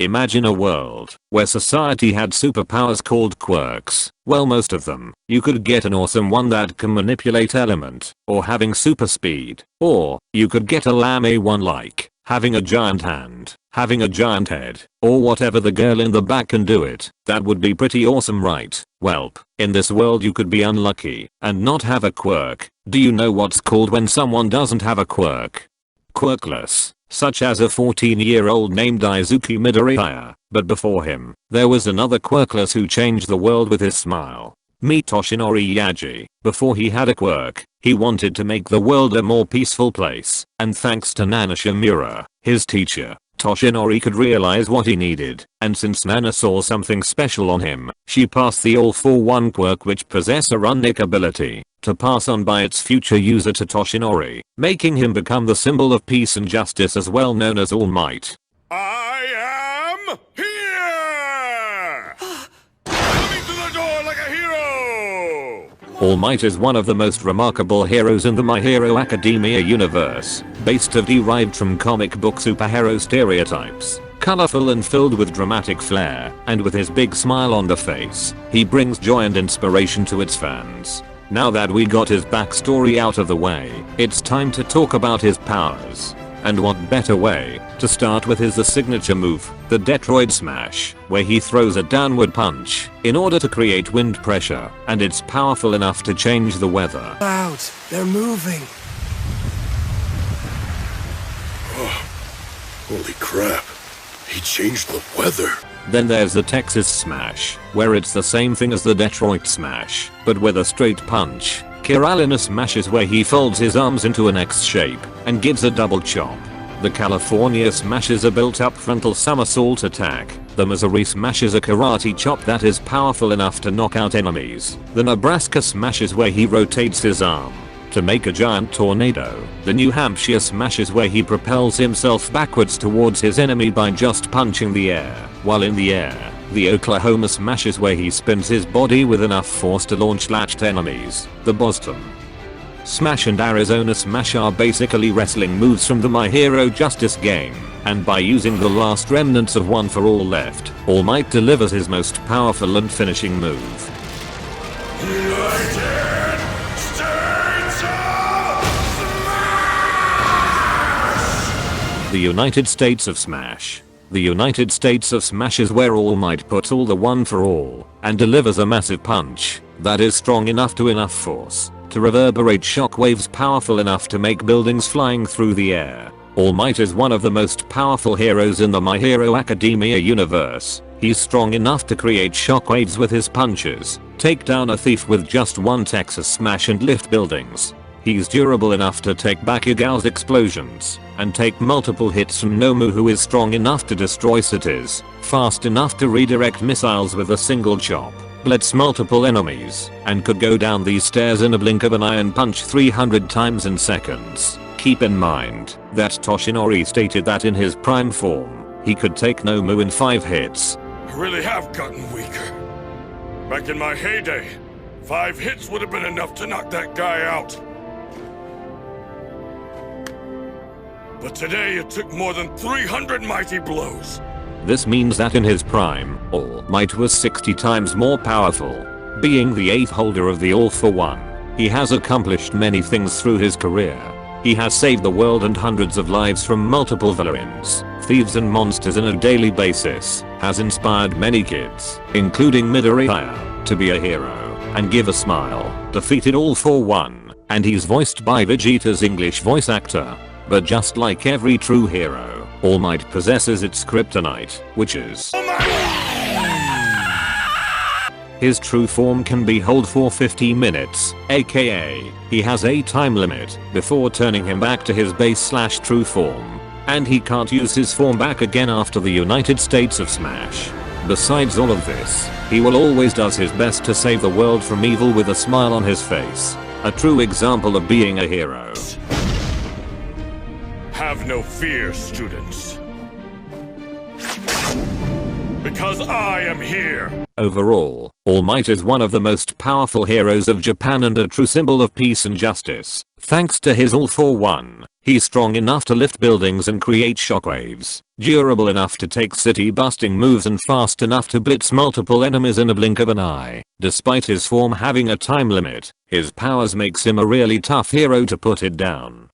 Imagine a world where society had superpowers called quirks. Well, most of them. You could get an awesome one that can manipulate element, or having super speed, or you could get a lame one like having a giant hand, having a giant head, or whatever the girl in the back can do it. That would be pretty awesome, right? Welp, in this world you could be unlucky and not have a quirk. Do you know what's called when someone doesn't have a quirk? Quirkless. Such as a 14-year-old named Izuku Midoriya, but before him, there was another quirkless who changed the world with his smile. Meet Toshinori Yaji. Before he had a quirk, he wanted to make the world a more peaceful place, and thanks to Nana Shimura, his teacher, Toshinori could realize what he needed, and since Nana saw something special on him, she passed the All-for-One quirk, which possess a runic ability to pass on by its future user to Toshinori, making him become the symbol of peace and justice, as well known as All Might. I am here! Coming to the door like a hero! All Might is one of the most remarkable heroes in the My Hero Academia universe, based or derived from comic book superhero stereotypes. Colorful and filled with dramatic flair, and with his big smile on the face, he brings joy and inspiration to its fans. Now that we got his backstory out of the way, it's time to talk about his powers. And what better way to start with his signature move, the Detroit Smash, where he throws a downward punch in order to create wind pressure, and it's powerful enough to change the weather. Clouds, they're moving. Oh, holy crap. He changed the weather. Then there's the Texas Smash, where it's the same thing as the Detroit Smash, but with a straight punch. Carolina Smash is where he folds his arms into an X shape and gives a double chop. The California Smash is a built-up frontal somersault attack. The Missouri Smash is a karate chop that is powerful enough to knock out enemies. The Nebraska Smash is where he rotates his arm to make a giant tornado. The New Hampshire Smash is where he propels himself backwards towards his enemy by just punching the air while in the air. The Oklahoma Smash is where he spins his body with enough force to launch latched enemies. The Boston Smash and Arizona Smash are basically wrestling moves from the My Hero Justice game, and by using the last remnants of One for All left, All Might delivers his most powerful and finishing move. United States of Smash! The United States of Smash. The United States of Smash is where All Might puts all the One for All and delivers a massive punch that is strong enough to enough force to reverberate shockwaves powerful enough to make buildings flying through the air. All Might is one of the most powerful heroes in the My Hero Academia universe. He's strong enough to create shockwaves with his punches, take down a thief with just one Texas Smash, and lift buildings. He's durable enough to take back Igao's explosions, and take multiple hits from Nomu, who is strong enough to destroy cities, fast enough to redirect missiles with a single chop, blitz multiple enemies, and could go down these stairs in a blink of an eye and punch 300 times in seconds. Keep in mind that Toshinori stated that in his prime form, he could take Nomu in 5 hits. I really have gotten weaker. Back in my heyday, 5 hits would have been enough to knock that guy out. But today it took more than 300 mighty blows. This means that in his prime, All Might was 60 times more powerful. Being the 8th holder of the All for One, he has accomplished many things through his career. He has saved the world and hundreds of lives from multiple villains, thieves and monsters on a daily basis, has inspired many kids, including Midoriya, to be a hero and give a smile, defeated All for One, and he's voiced by Vegeta's English voice actor. But just like every true hero, All Might possesses its kryptonite, which is his true form can be held for 50 minutes, aka he has a time limit before turning him back to his base/true form, and he can't use his form back again after the United States of Smash. Besides all of this, he will always does his best to save the world from evil with a smile on his face. A true example of being a hero. Have no fear, students. Because I am here. Overall, All Might is one of the most powerful heroes of Japan and a true symbol of peace and justice. Thanks to his all-for-one, he's strong enough to lift buildings and create shockwaves, durable enough to take city-busting moves and fast enough to blitz multiple enemies in a blink of an eye. Despite his form having a time limit, his powers makes him a really tough hero to put it down.